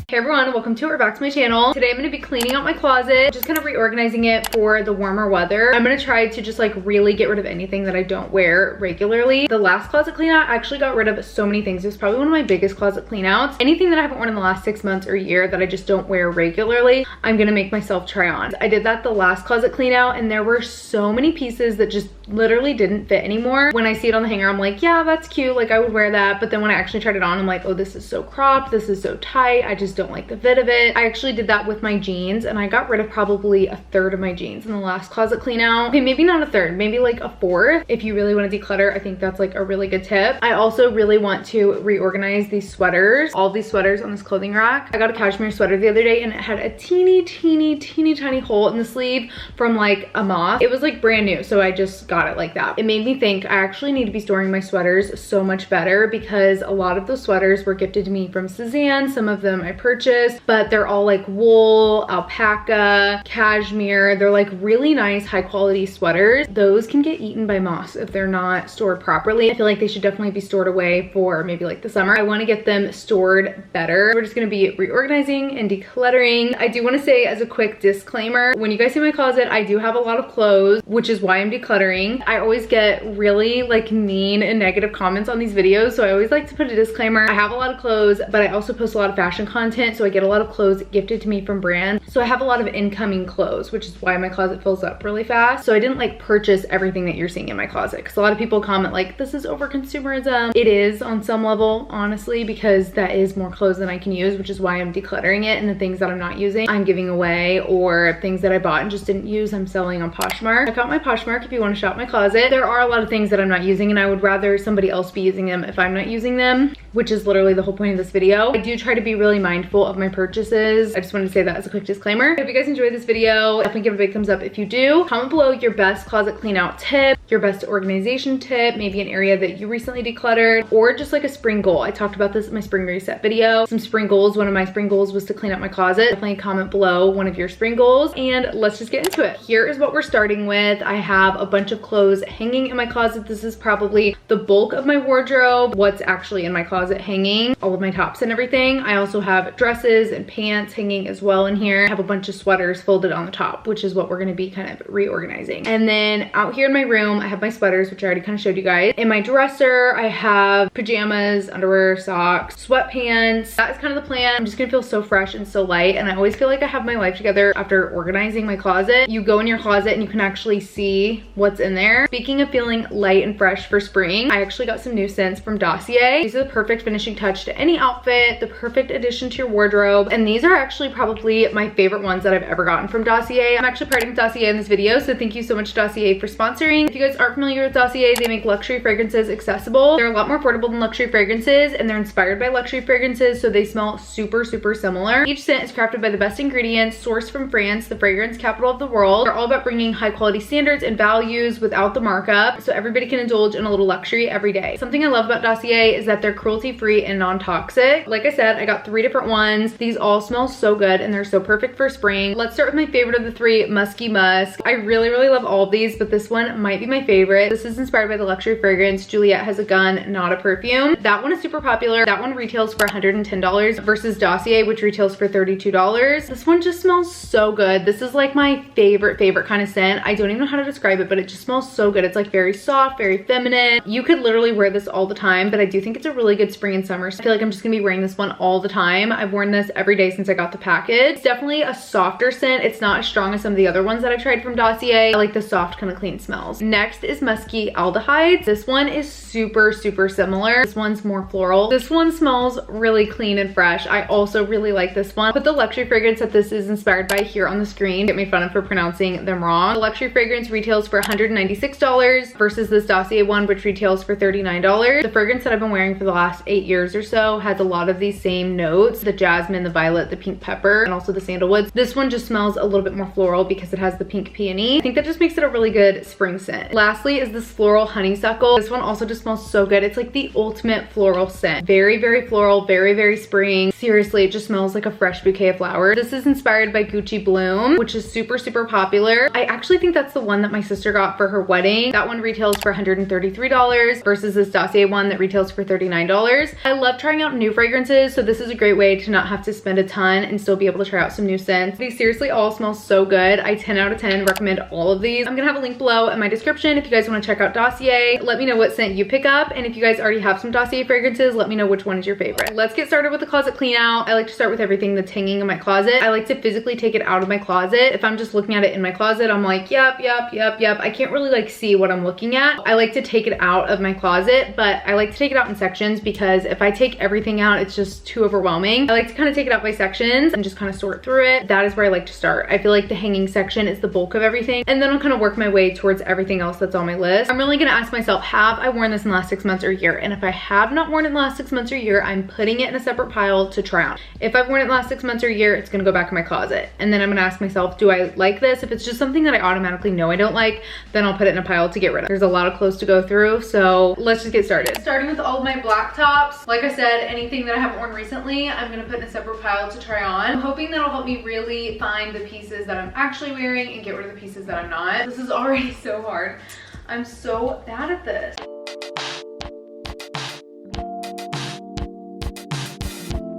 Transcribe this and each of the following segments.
Hey everyone, welcome to or back to my channel. Today I'm going to be cleaning out my closet, just kind of reorganizing it for the warmer weather. I'm going to try to just like really get rid of anything that I don't wear regularly. The last closet clean out, I actually got rid of so many things. It was probably one of my biggest closet clean outs. Anything that I haven't worn in the last 6 months or year that I just don't wear regularly, I'm going to make myself try on. I did that the last closet clean out and there were so many pieces that just literally didn't fit anymore. When I see it on the hanger, I'm like, yeah, that's cute. Like I would wear that. But then when I actually tried it on, I'm like, oh, this is so cropped. This is so tight. I just don't like the fit of it. I actually did that with my jeans and I got rid of probably a third of my jeans in the last closet clean out. Okay, maybe not a third, maybe like a fourth. If you really want to declutter, I think that's like a really good tip. I also really want to reorganize these sweaters, all these sweaters on this clothing rack. I got a cashmere sweater the other day and it had a teeny tiny hole in the sleeve from like a moth. It was like brand new, so I just got it like that. It made me think I actually need to be storing my sweaters so much better because a lot of those sweaters were gifted to me from Suzanne. Some of them I purchased, but they're all like wool, alpaca, cashmere. They're like really nice, high quality sweaters. Those can get eaten by moths if they're not stored properly. I feel like they should definitely be stored away for maybe like the summer. I want to get them stored better. We're just going to be reorganizing and decluttering. I do want to say as a quick disclaimer, when you guys see my closet, I do have a lot of clothes, which is why I'm decluttering. I always get really like mean and negative comments on these videos, so I always like to put a disclaimer. I have a lot of clothes, but I also post a lot of fashion content, so I get a lot of clothes gifted to me from brands. So I have a lot of incoming clothes, which is why my closet fills up really fast. So I didn't like purchase everything that you're seeing in my closet, because a lot of people comment like, this is over consumerism. It is on some level, honestly, because that is more clothes than I can use, which is why I'm decluttering it. And the things that I'm not using, I'm giving away, or things that I bought and just didn't use, I'm selling on Poshmark. Check out my Poshmark if you want to shop my closet. There are a lot of things that I'm not using and I would rather somebody else be using them if I'm not using them, which is literally the whole point of this video. I do try to be really mindful of my purchases. I just wanted to say that as a quick disclaimer. If you guys enjoyed this video, definitely give it a big thumbs up if you do. Comment below your best closet clean out tip, your best organization tip, maybe an area that you recently decluttered, or just like a spring goal. I talked about this in my spring reset video. Some spring goals. One of my spring goals was to clean up my closet. Definitely comment below one of your spring goals and let's just get into it. Here is what we're starting with. I have a bunch of clothes hanging in my closet. This is probably the bulk of my wardrobe. What's actually in my closet hanging, all of my tops and everything. I also have dresses and pants hanging as well in here. I have a bunch of sweaters folded on the top, which is what we're going to be kind of reorganizing. And then out here in my room, I have my sweaters, which I already kind of showed you guys. In my dresser, I have pajamas, underwear, socks, sweatpants. That is kind of the plan. I'm just gonna feel so fresh and so light, and I always feel like I have my life together after organizing my closet. You go in your closet and you can actually see what's in there. Speaking of feeling light and fresh for spring, I actually got some new scents from Dossier. These are the perfect finishing touch to any outfit, the perfect addition to your wardrobe, and these are actually probably my favorite ones that I've ever gotten from Dossier. I'm actually partnering with Dossier in this video, so thank you so much Dossier for sponsoring. If you guys aren't familiar with Dossier, they make luxury fragrances accessible. They're a lot more affordable than luxury fragrances, and they're inspired by luxury fragrances, so they smell super similar. Each scent is crafted by the best ingredients, sourced from France, the fragrance capital of the world. They're all about bringing high quality standards and values without the markup, so everybody can indulge in a little luxury every day. Something I love about Dossier is that they're cruelty free and non-toxic. Like I said, I got 3 different ones. These all smell so good and they're so perfect for spring. Let's start with my favorite of the 3, Musky Musk. I really love all of these, but this one might be my favorite. This is inspired by the luxury fragrance Juliet Has a Gun, Not a Perfume. That one is super popular. That one retails for $110 versus Dossier, which retails for $32. This one just smells so good. This is like my favorite kind of scent. I don't even know how to describe it, but it just smells so good. It's like very soft, very feminine. You could literally wear this all the time, but I do think it's a really good spring and summer. So I feel like I'm just gonna be wearing this one all the time. I've worn this every day since I got the package. It's definitely a softer scent. It's not as strong as some of the other ones that I've tried from Dossier. I like the soft kind of clean smells. Next is Musky Aldehydes. This one is super similar. This one's more floral. This one smells really clean and fresh. I also really like this one. Put the luxury fragrance that this is inspired by here on the screen. Get made fun of for pronouncing them wrong. The luxury fragrance retails for $196 versus this Dossier one, which retails for $39. The fragrance that I've been wearing for the last 8 years or so has a lot of these same notes: the jasmine, the violet, the pink pepper, and also the sandalwood. This one just smells a little bit more floral because it has the pink peony. I think that just makes it a really good spring scent. Lastly is this floral honeysuckle. This one also just smells so good. It's like the ultimate floral scent. Very floral, very spring. Seriously, it just smells like a fresh bouquet of flowers. This is inspired by Gucci Bloom, which is super popular. I actually think that's the one that my sister got for her wedding. That one retails for $133 versus this Dossier one that retails for $39. I love trying out new fragrances, so this is a great way to not have to spend a ton and still be able to try out some new scents. These seriously all smell so good. I 10 out of 10 recommend all of these. I'm gonna have a link below in my description if you guys want to check out Dossier. Let me know what scent you pick up, and if you guys already have some Dossier fragrances, let me know which one is your favorite. Let's get started with the closet clean out. I like to start with everything that's hanging in my closet. I like to physically take it out of my closet. If I'm just looking at it in my closet, I'm like, yep. I can't really like see what I'm looking at. I like to take it out of my closet, but I like to take it out in sections because if I take everything out, it's just too overwhelming. I like to kind of take it out by sections and just kind of sort through it. That is where I like to start. I feel like the hanging section is the bulk of everything, and then I'll kind of work my way towards everything else that's on my list. I'm really gonna ask myself, have I worn this in the last 6 months or a year? And if I have not worn it in the last 6 months or a year, I'm putting it in a separate pile to try on. If I've worn it in the last 6 months or a year, it's gonna go back in my closet. And then I'm gonna ask myself, do I like this? If it's just something that I automatically know I don't like, then I'll put it in a pile to get rid of. There's a lot of clothes to go through, so let's just get started. Starting with all of my black tops. Like I said, anything that I haven't worn recently, I'm gonna put in a separate pile to try on. I'm hoping that'll help me really find the pieces that I'm actually wearing and get rid of the pieces that I'm not. This is already so hard. I'm so bad at this.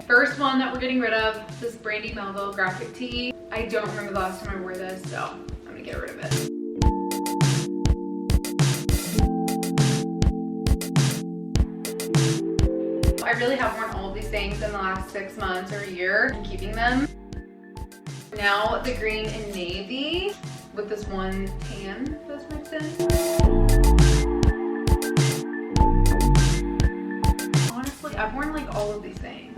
First one that we're getting rid of, this Brandy Melville graphic tee. I don't remember the last time I wore this, so I'm gonna get rid of it. I really have worn all of these things in the last 6 months or a year. I'm keeping them. Now the green and navy with this one tan that's mixed in. Honestly, I've worn like all of these things.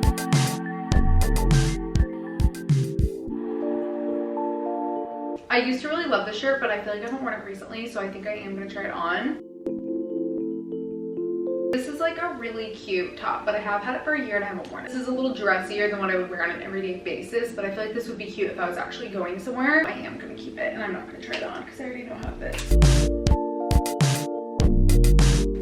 I used to really love this shirt, but I feel like I haven't worn it recently, so I think I am gonna try it on. This is like a really cute top, but I have had it for a year and I haven't worn it. This is a little dressier than what I would wear on an everyday basis, but I feel like this would be cute if I was actually going somewhere. I am gonna keep it, and I'm not gonna try it on because I already know how it fits.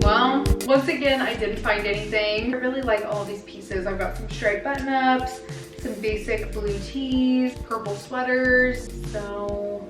Well, once again, I didn't find anything. I really like all of these pieces. I've got some striped button-ups, some basic blue tees, purple sweaters, so...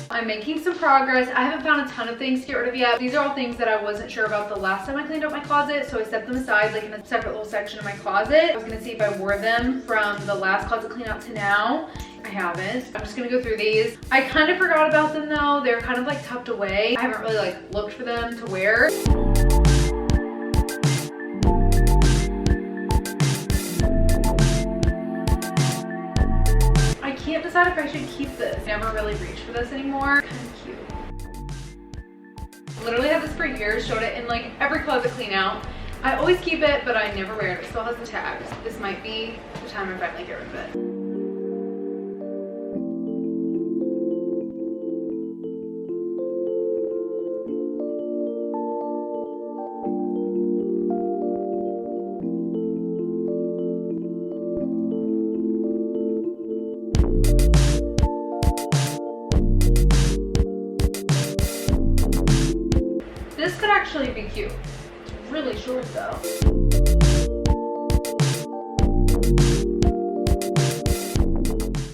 I'm making some progress. I haven't found a ton of things to get rid of yet. These are all things that I wasn't sure about the last time I cleaned out my closet, so I set them aside like in a separate little section of my closet. I was gonna see if I wore them from the last closet clean out to now. I haven't. I'm just gonna go through these. I kind of forgot about them though. They're kind of like tucked away. I haven't really like looked for them to wear. I can't decide if I should keep this. Never really reached for this anymore. Kind of cute. Literally had this for years. Showed it in like every closet clean out. I always keep it, but I never wear it. It still has the tags. This might be the time I finally get rid of it. This could actually be cute. It's really short though.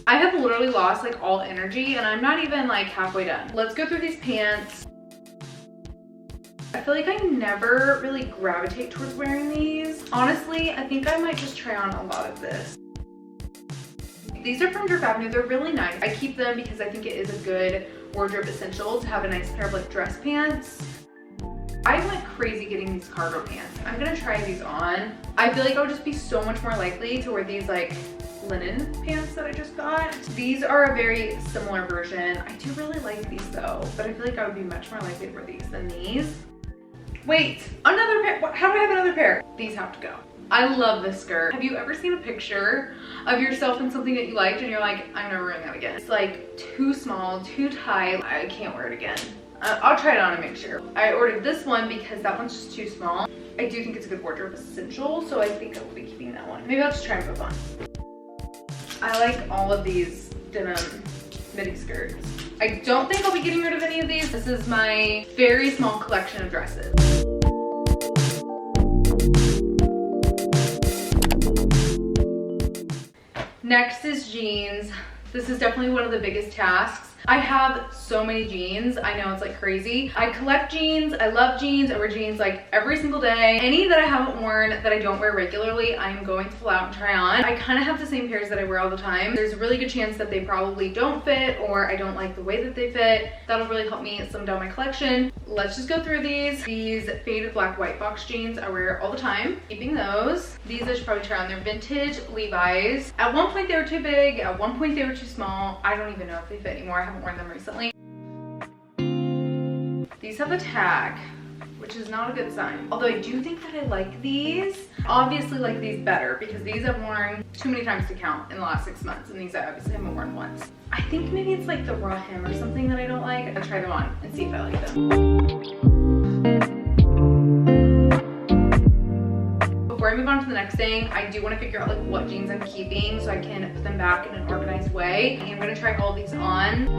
I have literally lost like all energy and I'm not even like halfway done. Let's go through these pants. I feel like I never really gravitate towards wearing these. Honestly, I think I might just try on a lot of this. These are from Drip Avenue. They're really nice. I keep them because I think it is a good wardrobe essential to have a nice pair of like dress pants. I went crazy getting these cargo pants. I'm gonna try these on. I feel like I would just be so much more likely to wear these like linen pants that I just got. These are a very similar version. I do really like these though, but I feel like I would be much more likely to wear these than these. Wait, another pair. How do I have another pair? These have to go. I love this skirt. Have you ever seen a picture of yourself in something that you liked and you're like, I'm never wearing that again? It's like too small, too tight. I can't wear it again. I'll try it on and make sure. I ordered this one because that one's just too small. I do think it's a good wardrobe essential, so I think I will be keeping that one. Maybe I'll just try and both on. I like all of these denim midi skirts. I don't think I'll be getting rid of any of these. This is my very small collection of dresses. Next is jeans. This is definitely one of the biggest tasks. I have so many jeans. I know it's like crazy. I collect jeans. I love jeans. I wear jeans like every single day. Any that I haven't worn that I don't wear regularly, I'm going to pull out and try on. I kind of have the same pairs that I wear all the time. There's a really good chance that they probably don't fit or I don't like the way that they fit. That'll really help me slim down my collection. Let's just go through these. These faded black white box jeans I wear all the time. Keeping those. These I should probably try on. They're vintage Levi's. At one point they were too big. At one point they were too small. I don't even know if they fit anymore. I haven't worn them recently. These have a tag, which is not a good sign. Although I do think that I like these. Obviously like these better because these I've worn too many times to count in the last 6 months, and these I obviously haven't worn once. I think maybe it's like the raw hem or something that I don't like. I'll try them on and see if I like them. Before I move on to the next thing, I do want to figure out like what jeans I'm keeping so I can put them back in an organized way. I'm gonna try all these on.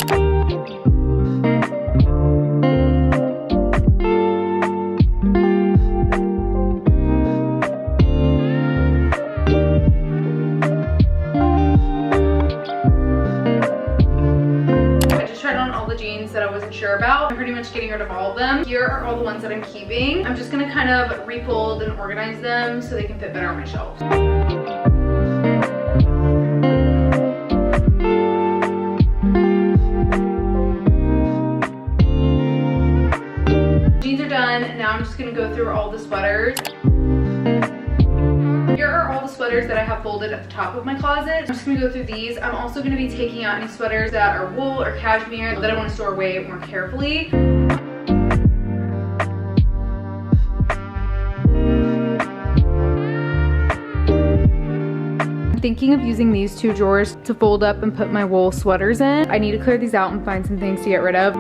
That I wasn't sure about. I'm pretty much getting rid of all of them. Here are all the ones that I'm keeping. I'm just gonna kind of refold and organize them so they can fit better on my shelves. Jeans are done. Now I'm just gonna go through all the sweaters. Here are all the sweaters that I have folded at the top of my closet. I'm just gonna go through these. I'm also gonna be taking out any sweaters that are wool or cashmere that I wanna store away more carefully. I'm thinking of using these 2 drawers to fold up and put my wool sweaters in. I need to clear these out and find some things to get rid of.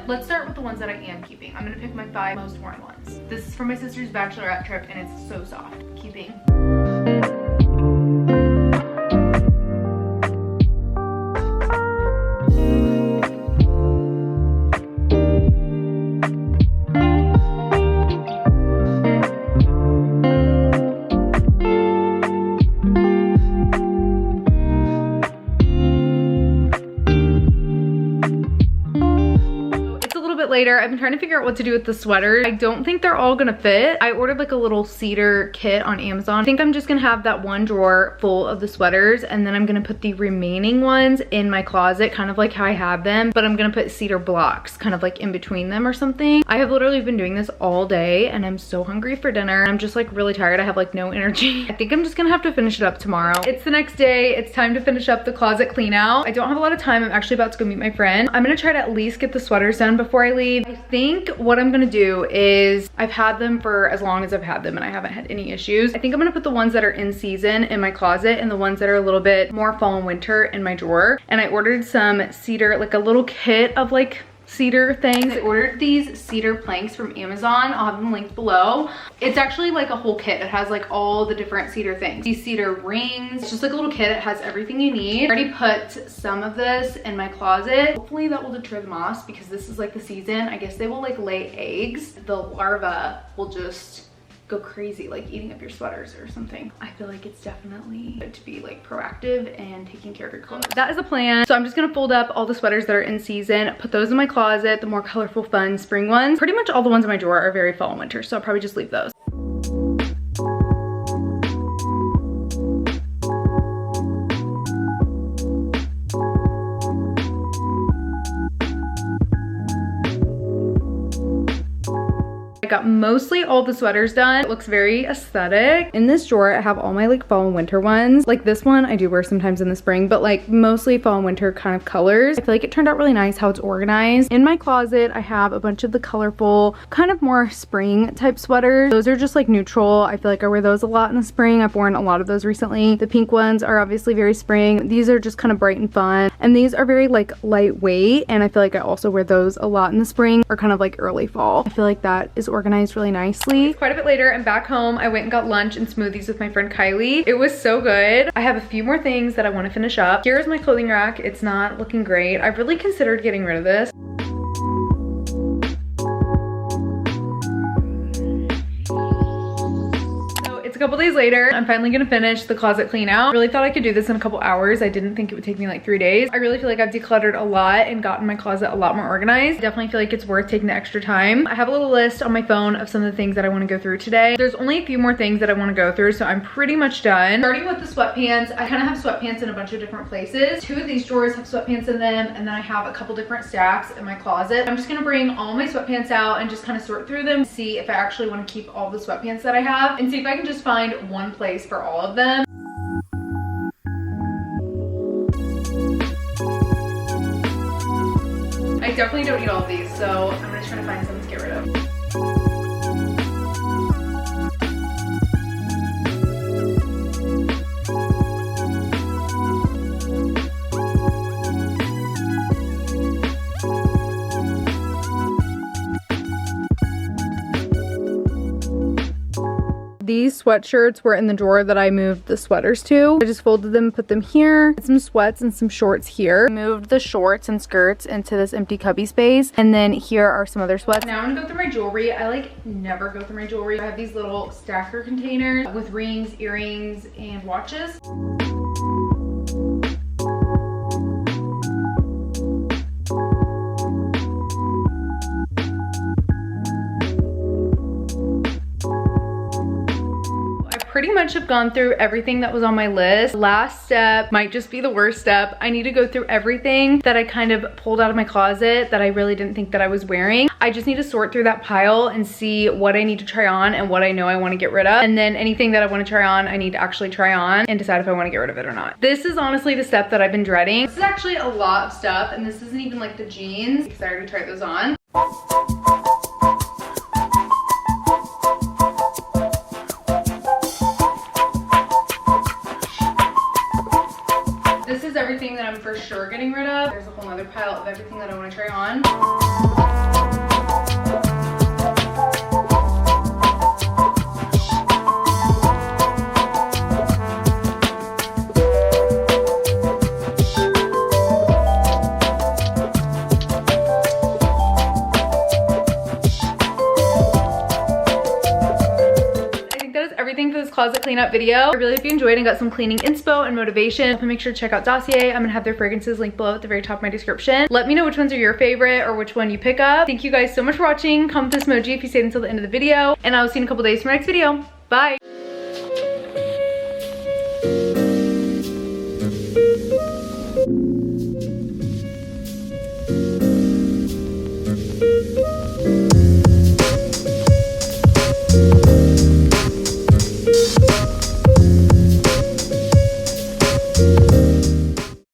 Let's start with the ones that I am keeping. I'm gonna pick my 5 most worn ones. This is from my sister's bachelorette trip and it's so soft. Keeping. Later, I've been trying to figure out what to do with the sweaters. I don't think they're all gonna fit. I ordered like a little cedar kit on Amazon. I think I'm just gonna have that one drawer full of the sweaters and then I'm gonna put the remaining ones in my closet, kind of like how I have them, but I'm gonna put cedar blocks kind of like in between them or something. I have literally been doing this all day and I'm so hungry for dinner. I'm just like really tired. I have like no energy. I think I'm just gonna have to finish it up tomorrow. It's the next day. It's time to finish up the closet clean out. I don't have a lot of time. I'm actually about to go meet my friend. I'm gonna try to at least get the sweaters done before I leave. I think what I'm gonna do is, I've had them for as long as I've had them and I haven't had any issues. I think I'm gonna put the ones that are in season in my closet and the ones that are a little bit more fall and winter in my drawer. And I ordered some cedar, like a little kit of like cedar things. I ordered these cedar planks from Amazon. I'll have them linked below. It's actually like a whole kit. It has like all the different cedar things. These cedar rings. It's just like a little kit. It has everything you need. I already put some of this in my closet. Hopefully that will deter the moths because this is like the season. I guess they will like lay eggs. The larva will just go crazy, like eating up your sweaters or something. I feel like it's definitely good to be like proactive and taking care of your clothes. That is the plan. So I'm just gonna fold up all the sweaters that are in season, put those in my closet, the more colorful, fun spring ones. Pretty much all the ones in my drawer are very fall and winter, so I'll probably just leave those. I got mostly all the sweaters done. It looks very aesthetic. In this drawer, I have all my like fall and winter ones. Like this one I do wear sometimes in the spring, but like mostly fall and winter kind of colors. I feel like it turned out really nice how it's organized. In my closet, I have a bunch of the colorful, kind of more spring type sweaters. Those are just like neutral. I feel like I wear those a lot in the spring. I've worn a lot of those recently. The pink ones are obviously very spring. These are just kind of bright and fun. And these are very like lightweight. And I feel like I also wear those a lot in the spring or kind of like early fall. I feel like that is organized really nicely. It's quite a bit later. I'm back home. I went and got lunch and smoothies with my friend Kylie. It was so good. I have a few more things that I want to finish up. Here's my clothing rack. It's not looking great. I've really considered getting rid of this. couple days later, I'm finally gonna finish the closet clean out. I really thought I could do this in a couple hours. I didn't think it would take me like 3 days. I really feel like I've decluttered a lot and gotten my closet a lot more organized. I definitely feel like it's worth taking the extra time. I have a little list on my phone of some of the things that I want to go through today. There's only a few more things that I want to go through, so I'm pretty much done. Starting with the sweatpants, I kind of have sweatpants in a bunch of different places. 2 of these drawers have sweatpants in them, and then I have a couple different stacks in my closet. I'm just gonna bring all my sweatpants out and just kind of sort through them, see if I actually want to keep all the sweatpants that I have, and see if I can just find one place for all of them. I definitely don't need all of these, so I'm gonna try to find some to get rid of. These sweatshirts were in the drawer that I moved the sweaters to. I just folded them, put them here, some sweats and some shorts here. I moved the shorts and skirts into this empty cubby space, and then here are some other sweats. Now I'm gonna go through my jewelry. I like never go through my jewelry. I have these little stacker containers with rings, earrings, and watches. Pretty much have gone through everything that was on my list. Last step might just be the worst step. I need to go through everything that I kind of pulled out of my closet that I really didn't think that I was wearing. I just need to sort through that pile and see what I need to try on and what I know I want to get rid of. And then anything that I want to try on, I need to actually try on and decide if I want to get rid of it or not. This is honestly the step that I've been dreading. This is actually a lot of stuff, and this isn't even like the jeans because I already tried those on. This is everything that I'm for sure getting rid of. There's a whole other pile of everything that I want to try on. Everything for this closet cleanup video. I really hope you enjoyed and got some cleaning inspo and motivation. So make sure to check out Dossier. I'm gonna have their fragrances linked below at the very top of my description. Let me know which ones are your favorite or which one you pick up. Thank you guys so much for watching. Comment this emoji if you stayed until the end of the video, and I'll see you in a couple days for my next video. Bye.